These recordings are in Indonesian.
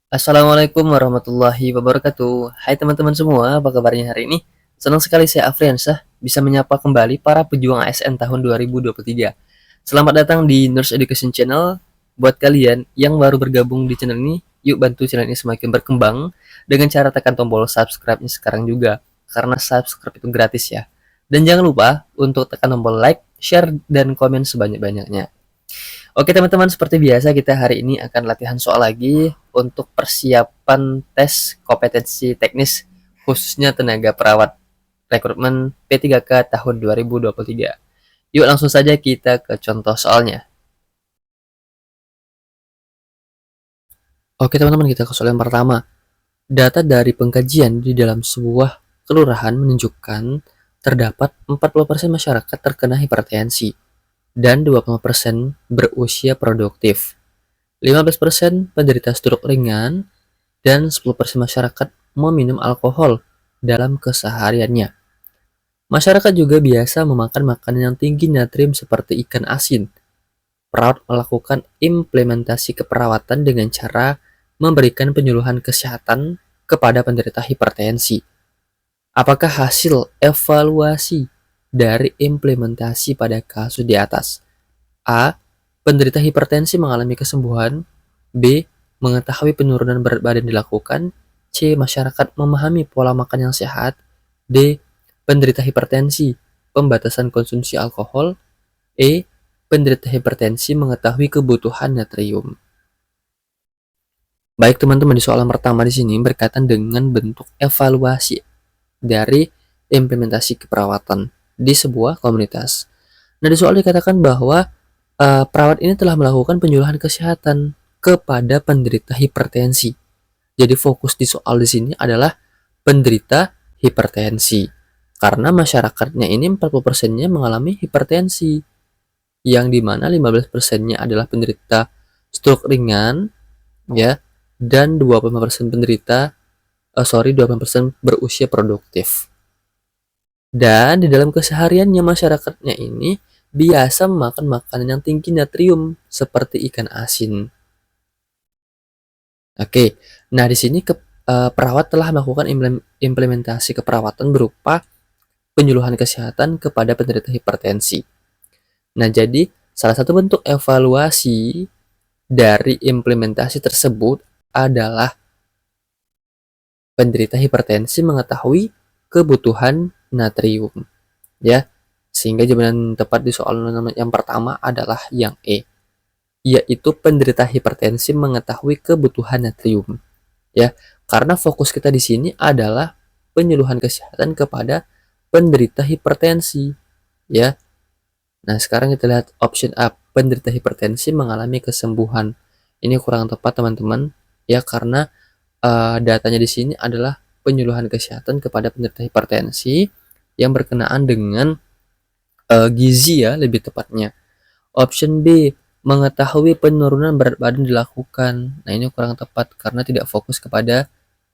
Assalamualaikum warahmatullahi wabarakatuh. Hai teman-teman semua, apa kabarnya hari ini? Senang sekali saya Afriansah bisa menyapa kembali para pejuang ASN tahun 2023. Selamat datang di Nurse Education Channel. Buat kalian yang baru bergabung di channel ini, yuk bantu channel ini semakin berkembang dengan cara tekan tombol subscribe-nya sekarang juga. Karena subscribe itu gratis ya. Dan jangan lupa untuk tekan tombol like, share, dan komen sebanyak-banyaknya. Oke teman-teman, seperti biasa kita hari ini akan latihan soal lagi untuk persiapan tes kompetensi teknis khususnya tenaga perawat rekrutmen P3K tahun 2023. Yuk langsung saja kita ke contoh soalnya. Oke teman-teman, kita ke soal yang pertama. Data dari pengkajian di dalam sebuah kelurahan menunjukkan terdapat 40% masyarakat terkena hipertensi dan 20% berusia produktif. 15% penderita stroke ringan, dan 10% masyarakat meminum alkohol dalam kesehariannya. Masyarakat juga biasa memakan makanan yang tinggi natrium seperti ikan asin. Perawat melakukan implementasi keperawatan dengan cara memberikan penyuluhan kesehatan kepada penderita hipertensi. Apakah hasil evaluasi dari implementasi pada kasus di atas? A. Penderita hipertensi mengalami kesembuhan. B. Mengetahui penurunan berat badan dilakukan. C. Masyarakat memahami pola makan yang sehat. D. Penderita hipertensi, pembatasan konsumsi alkohol. E. Penderita hipertensi mengetahui kebutuhan natrium. Baik teman-teman, di soalan pertama di sini berkaitan dengan bentuk evaluasi dari implementasi keperawatan di sebuah komunitas. Nah, di soal dikatakan bahwa perawat ini telah melakukan penyuluhan kesehatan kepada penderita hipertensi. Jadi fokus di soal di sini adalah penderita hipertensi. Karena masyarakatnya ini 40%-nya mengalami hipertensi. Yang dimana 15%-nya adalah penderita stroke ringan, ya, dan 25% 25% berusia produktif. Dan di dalam kesehariannya masyarakatnya ini biasa memakan makanan yang tinggi natrium seperti ikan asin. Oke, nah di sini perawat telah melakukan implementasi keperawatan berupa penyuluhan kesehatan kepada penderita hipertensi. Nah, jadi salah satu bentuk evaluasi dari implementasi tersebut adalah penderita hipertensi mengetahui kebutuhan natrium, ya. Sehingga jawaban tepat di soal yang pertama adalah yang E, yaitu penderita hipertensi mengetahui kebutuhan natrium, ya. Karena fokus kita di sini adalah penyuluhan kesehatan kepada penderita hipertensi, ya. Nah, sekarang kita lihat option A, penderita hipertensi mengalami kesembuhan. Ini kurang tepat teman-teman, ya, karena datanya di sini adalah penyuluhan kesehatan kepada penderita hipertensi yang berkenaan dengan gizi, ya, lebih tepatnya. Option B, mengetahui penurunan berat badan dilakukan. Nah, ini kurang tepat karena tidak fokus kepada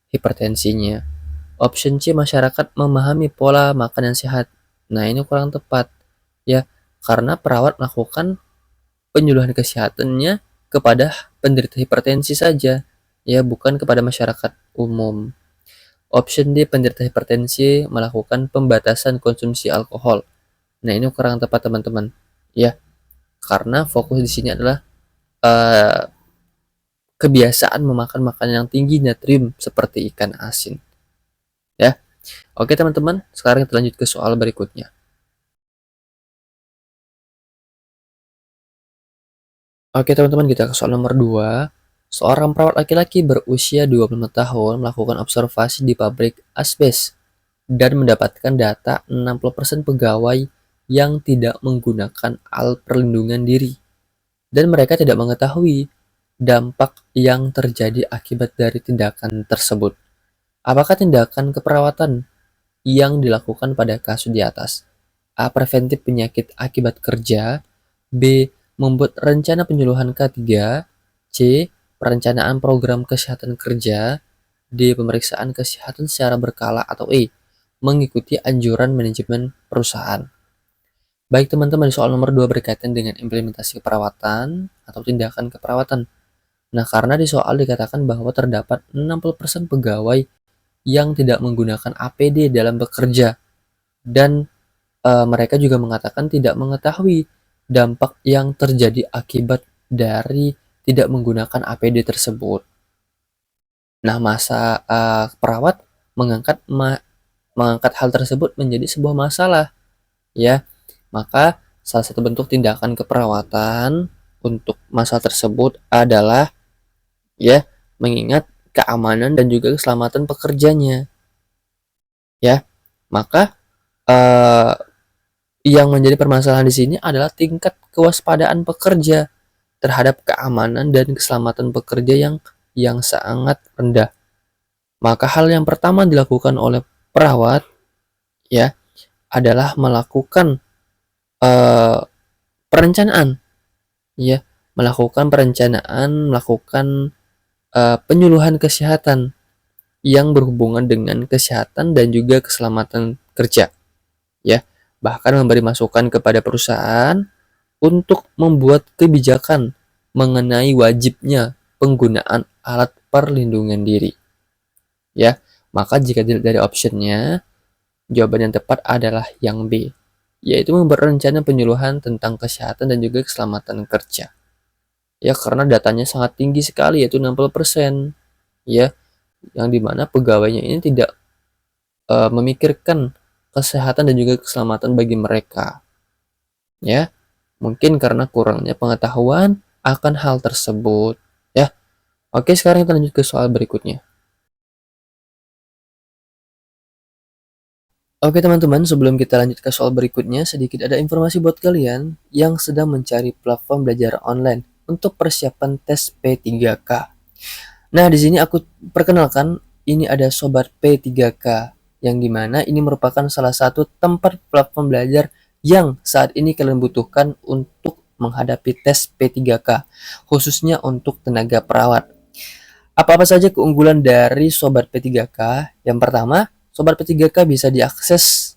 hipertensinya. Option C, masyarakat memahami pola makan yang sehat. Nah, ini kurang tepat, ya, karena perawat melakukan penyuluhan kesehatannya kepada penderita hipertensi saja, ya, bukan kepada masyarakat umum. Option D, penderita hipertensi melakukan pembatasan konsumsi alkohol. Nah, ini kurang tepat teman-teman, ya, karena fokus di sini adalah kebiasaan memakan makanan yang tinggi natrium seperti ikan asin, ya. Oke teman-teman, sekarang kita lanjut ke soal berikutnya. Oke teman-teman, kita ke soal nomor 2. Seorang perawat laki-laki berusia 25 tahun melakukan observasi di pabrik asbes dan mendapatkan data 60% pegawai yang tidak menggunakan alat perlindungan diri dan mereka tidak mengetahui dampak yang terjadi akibat dari tindakan tersebut. Apakah tindakan keperawatan yang dilakukan pada kasus di atas? A. Preventif penyakit akibat kerja. B. Membuat rencana penyuluhan K3. C. Perencanaan program kesehatan kerja. D. Pemeriksaan kesehatan secara berkala. Atau E. Mengikuti anjuran manajemen perusahaan. Baik teman-teman, soal nomor 2 berkaitan dengan implementasi keperawatan atau tindakan keperawatan. Nah, karena di soal dikatakan bahwa terdapat 60% pegawai yang tidak menggunakan APD dalam bekerja dan mereka juga mengatakan tidak mengetahui dampak yang terjadi akibat dari tidak menggunakan APD tersebut. Nah, perawat mengangkat hal tersebut menjadi sebuah masalah, ya. Maka salah satu bentuk tindakan keperawatan untuk masalah tersebut adalah, ya, mengingat keamanan dan juga keselamatan pekerjanya, ya. Maka eh, yang menjadi permasalahan di sini adalah tingkat kewaspadaan pekerja terhadap keamanan dan keselamatan pekerja yang sangat rendah. Maka hal yang pertama dilakukan oleh perawat, ya, adalah melakukan eh, perencanaan, ya, melakukan penyuluhan kesehatan yang berhubungan dengan kesehatan dan juga keselamatan kerja, ya. Bahkan memberi masukan kepada perusahaan untuk membuat kebijakan mengenai wajibnya penggunaan alat perlindungan diri, ya. Maka jika dilihat dari optionnya, jawaban yang tepat adalah yang B, yaitu membuat rencana penyuluhan tentang kesehatan dan juga keselamatan kerja. Ya, karena datanya sangat tinggi sekali, yaitu 60%, ya, yang dimana pegawainya ini tidak memikirkan kesehatan dan juga keselamatan bagi mereka, ya. Mungkin karena kurangnya pengetahuan akan hal tersebut, ya. Oke, sekarang kita lanjut ke soal berikutnya. Oke teman-teman, sebelum kita lanjut ke soal berikutnya, sedikit ada informasi buat kalian yang sedang mencari platform belajar online untuk persiapan tes P3K. Nah, di sini aku perkenalkan, ini ada Sobat P3K, yang dimana ini merupakan salah satu tempat platform belajar yang saat ini kalian butuhkan untuk menghadapi tes P3K, khususnya untuk tenaga perawat. Apa-apa saja keunggulan dari Sobat P3K? Yang pertama, Sobat P3K bisa diakses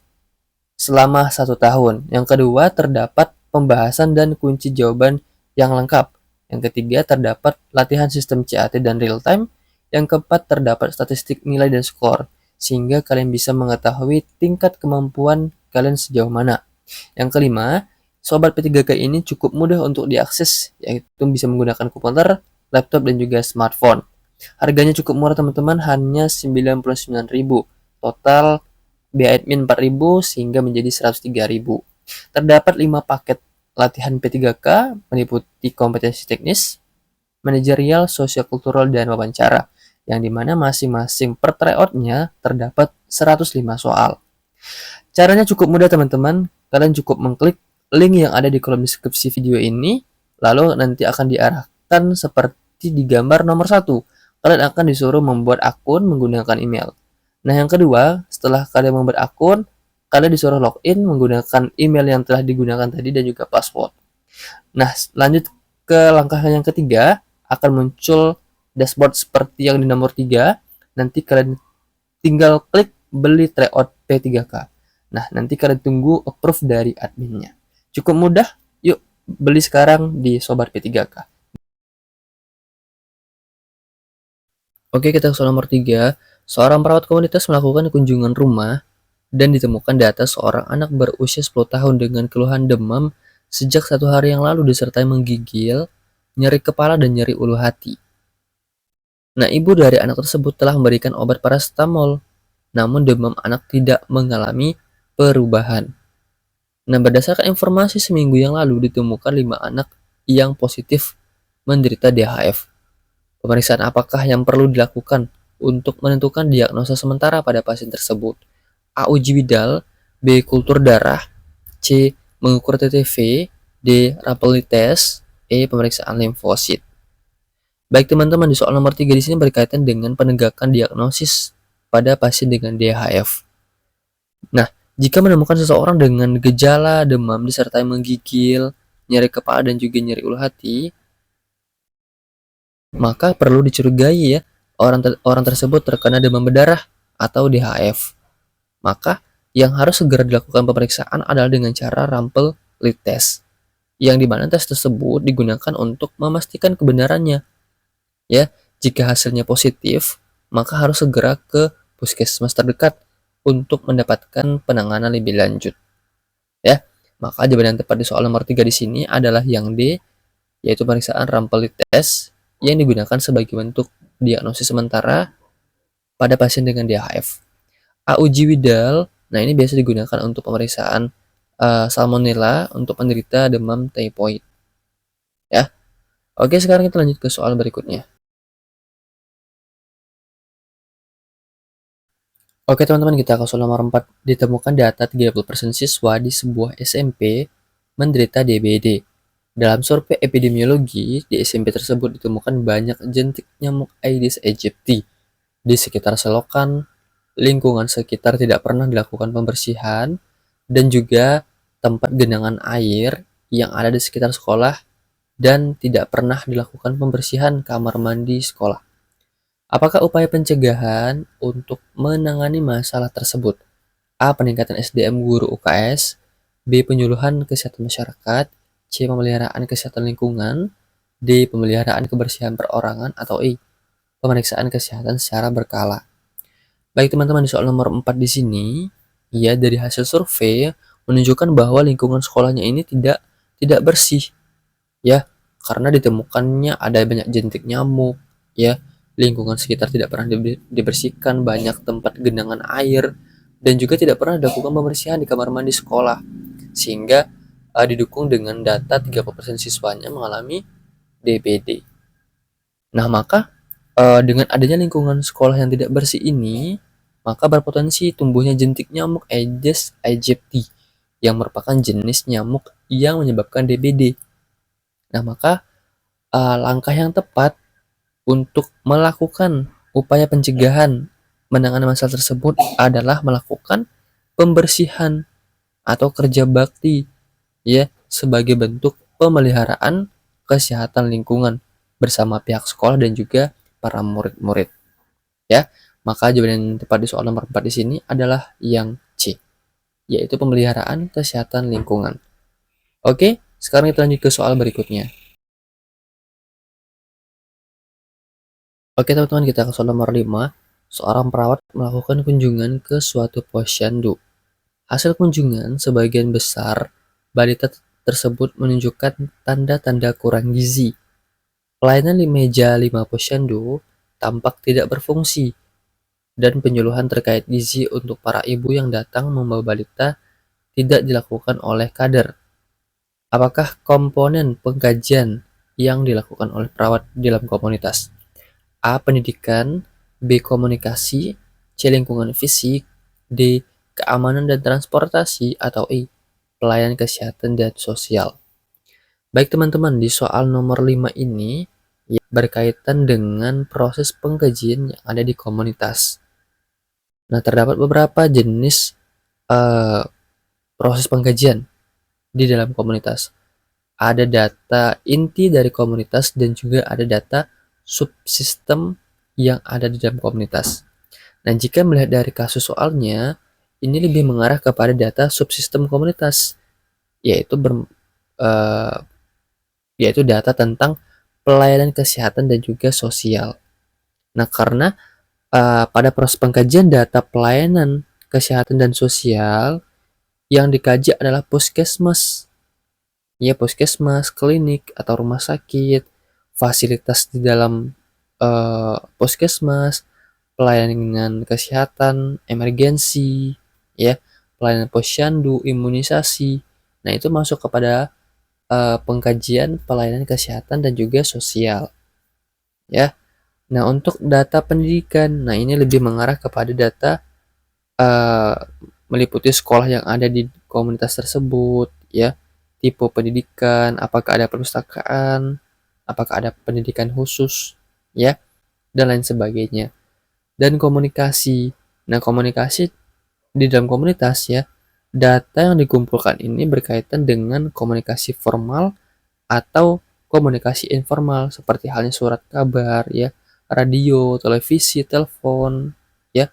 selama 1 tahun. Yang kedua, terdapat pembahasan dan kunci jawaban yang lengkap. Yang ketiga, terdapat latihan sistem CAT dan real time. Yang keempat, terdapat statistik nilai dan skor, sehingga kalian bisa mengetahui tingkat kemampuan kalian sejauh mana. Yang kelima, Sobat P3K ini cukup mudah untuk diakses, yaitu bisa menggunakan komputer, laptop, dan juga smartphone. Harganya cukup murah teman-teman, hanya 99.000. Total biaya admin 4.000 sehingga menjadi 103.000. Terdapat 5 paket latihan P3K meliputi kompetensi teknis, manajerial, sosial-kultural, dan wawancara, yang dimana masing-masing per tryout-nya terdapat 105 soal. Caranya cukup mudah teman-teman, kalian cukup mengklik link yang ada di kolom deskripsi video ini, lalu nanti akan diarahkan seperti di gambar nomor 1. Kalian akan disuruh membuat akun menggunakan email. Nah, yang kedua, setelah kalian membuat akun, kalian disuruh login menggunakan email yang telah digunakan tadi dan juga password. Nah, lanjut ke langkah yang ketiga, akan muncul dashboard seperti yang di nomor 3. Nanti kalian tinggal klik beli tryout P3K. Nah, nanti kalian tunggu approve dari adminnya. Cukup mudah, yuk beli sekarang di Sobat P3K. Oke, kita ke soal nomor 3. Seorang perawat komunitas melakukan kunjungan rumah dan ditemukan data seorang anak berusia 10 tahun dengan keluhan demam sejak 1 hari yang lalu disertai menggigil, nyeri kepala, dan nyeri ulu hati. Nah, ibu dari anak tersebut telah memberikan obat paracetamol, namun demam anak tidak mengalami perubahan. Nah, berdasarkan informasi seminggu yang lalu ditemukan 5 anak yang positif menderita DHF. Pemeriksaan apakah yang perlu dilakukan untuk menentukan diagnosa sementara pada pasien tersebut? A. Uji Widal, B. Kultur darah, C. Mengukur TTV, D. Rapid test, E. Pemeriksaan limfosit. Baik teman-teman, di soal nomor 3 di sini berkaitan dengan penegakan diagnosis pada pasien dengan DHF. Nah, jika menemukan seseorang dengan gejala demam disertai menggigil, nyeri kepala, dan juga nyeri ulu hati, maka perlu dicurigai ya orang tersebut terkena demam berdarah atau DHF. Maka yang harus segera dilakukan pemeriksaan adalah dengan cara rapid test, yang dimana tes tersebut digunakan untuk memastikan kebenarannya. Ya, jika hasilnya positif, maka harus segera ke puskesmas terdekat untuk mendapatkan penanganan lebih lanjut. Ya, maka jawaban yang tepat di soal nomor 3 di sini adalah yang D, yaitu pemeriksaan Rampelli test yang digunakan sebagai bentuk diagnosis sementara pada pasien dengan DHF. AUG Widal, nah ini biasa digunakan untuk pemeriksaan salmonella untuk penderita demam typhoid. Ya, oke sekarang kita lanjut ke soal berikutnya. Oke teman-teman, kita ke soal nomor 4. Ditemukan data 30% siswa di sebuah SMP menderita DBD. Dalam survei epidemiologi, di SMP tersebut ditemukan banyak jentik nyamuk Aedes aegypti. Di sekitar selokan, lingkungan sekitar tidak pernah dilakukan pembersihan, dan juga tempat genangan air yang ada di sekitar sekolah, dan tidak pernah dilakukan pembersihan kamar mandi sekolah. Apakah upaya pencegahan untuk menangani masalah tersebut? A. Peningkatan SDM guru UKS. B. Penyuluhan kesehatan masyarakat. C. Pemeliharaan kesehatan lingkungan. D. Pemeliharaan kebersihan perorangan. Atau E. Pemeriksaan kesehatan secara berkala. Baik teman-teman, di soal nomor 4 di sini, ya dari hasil survei menunjukkan bahwa lingkungan sekolahnya ini tidak bersih, ya, karena ditemukannya ada banyak jentik nyamuk, ya, lingkungan sekitar tidak pernah dibersihkan, banyak tempat genangan air, dan juga tidak pernah dilakukan pembersihan di kamar mandi sekolah, sehingga didukung dengan data 30% siswanya mengalami DBD. Nah, maka dengan adanya lingkungan sekolah yang tidak bersih ini, maka berpotensi tumbuhnya jentik nyamuk Aedes aegypti yang merupakan jenis nyamuk yang menyebabkan DBD. Nah, maka langkah yang tepat untuk melakukan upaya pencegahan menangani masalah tersebut adalah melakukan pembersihan atau kerja bakti, ya, sebagai bentuk pemeliharaan kesehatan lingkungan bersama pihak sekolah dan juga para murid-murid, ya. Maka jawaban yang tepat di soal nomor 4 di sini adalah yang C, yaitu pemeliharaan kesehatan lingkungan. Oke, sekarang kita lanjut ke soal berikutnya. Oke teman-teman, kita ke soal nomor 5. Seorang perawat melakukan kunjungan ke suatu posyandu. Hasil kunjungan sebagian besar balita tersebut menunjukkan tanda-tanda kurang gizi. Pelayanan di meja 5 posyandu tampak tidak berfungsi, dan penyuluhan terkait gizi untuk para ibu yang datang membawa balita tidak dilakukan oleh kader. Apakah komponen pengkajian yang dilakukan oleh perawat dalam komunitas? A. Pendidikan. B. Komunikasi. C. Lingkungan fisik. D. Keamanan dan transportasi. Atau E. Pelayanan kesehatan dan sosial. Baik teman-teman, di soal nomor 5 ini ya, berkaitan dengan proses pengkajian yang ada di komunitas. Nah, terdapat beberapa jenis proses pengkajian di dalam komunitas. Ada data inti dari komunitas dan juga ada data subsistem yang ada di dalam komunitas. Nah, jika melihat dari kasus soalnya, ini lebih mengarah kepada data subsistem komunitas, yaitu yaitu data tentang pelayanan kesehatan dan juga sosial. Nah, karena pada proses pengkajian data pelayanan kesehatan dan sosial yang dikaji adalah puskesmas, ya puskesmas, klinik atau rumah sakit, fasilitas di dalam puskesmas, pelayanan kesehatan emergensi, ya, pelayanan posyandu, imunisasi. Nah, itu masuk kepada pengkajian pelayanan kesehatan dan juga sosial, ya. Nah, untuk data pendidikan, nah ini lebih mengarah kepada data meliputi sekolah yang ada di komunitas tersebut, ya, tipe pendidikan, apakah ada perpustakaan, apakah ada pendidikan khusus, ya, dan lain sebagainya. Dan komunikasi. Nah, komunikasi di dalam komunitas, ya, data yang dikumpulkan ini berkaitan dengan komunikasi formal atau komunikasi informal seperti halnya surat kabar, ya, radio, televisi, telepon, ya,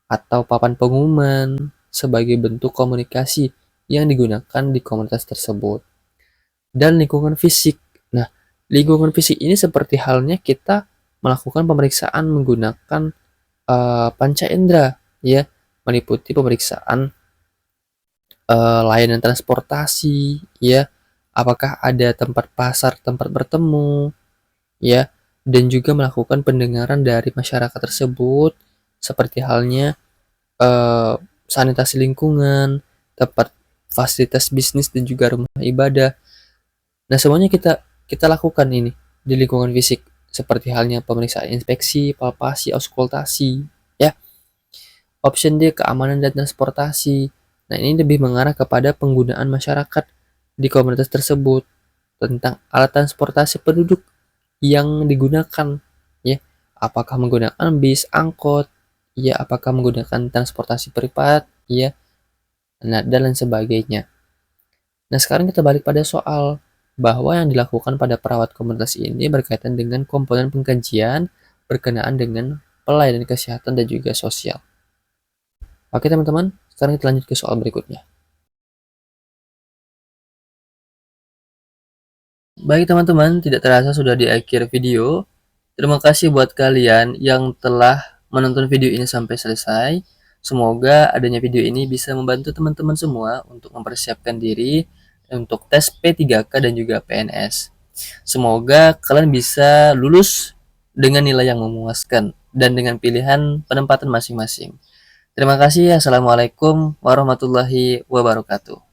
atau papan pengumuman sebagai bentuk komunikasi yang digunakan di komunitas tersebut. Dan lingkungan fisik. Nah, lingkungan fisik ini seperti halnya kita melakukan pemeriksaan menggunakan panca indera, ya, meliputi pemeriksaan layanan transportasi, ya, apakah ada tempat pasar, tempat bertemu, ya, dan juga melakukan pendengaran dari masyarakat tersebut, seperti halnya sanitasi lingkungan, tempat fasilitas bisnis dan juga rumah ibadah. Nah, semuanya kita kita lakukan ini di lingkungan fisik, seperti halnya pemeriksaan inspeksi, palpasi, auskultasi, ya. Option D, keamanan dan transportasi. Nah, ini lebih mengarah kepada penggunaan masyarakat di komunitas tersebut tentang alat transportasi penduduk yang digunakan, ya. Apakah menggunakan bis, angkot, ya, apakah menggunakan transportasi privat, ya, nah, dan lain sebagainya. Nah, sekarang kita balik pada soal bahwa yang dilakukan pada perawat komunitas ini berkaitan dengan komponen pengkajian berkenaan dengan pelayanan kesehatan dan juga sosial. Oke teman-teman, sekarang kita lanjut ke soal berikutnya. Baik teman-teman, tidak terasa sudah di akhir video. Terima kasih buat kalian yang telah menonton video ini sampai selesai. Semoga adanya video ini bisa membantu teman-teman semua untuk mempersiapkan diri untuk tes P3K dan juga PNS. Semoga kalian bisa lulus dengan nilai yang memuaskan dan dengan pilihan penempatan masing-masing. Terima kasih. Assalamualaikum warahmatullahi wabarakatuh.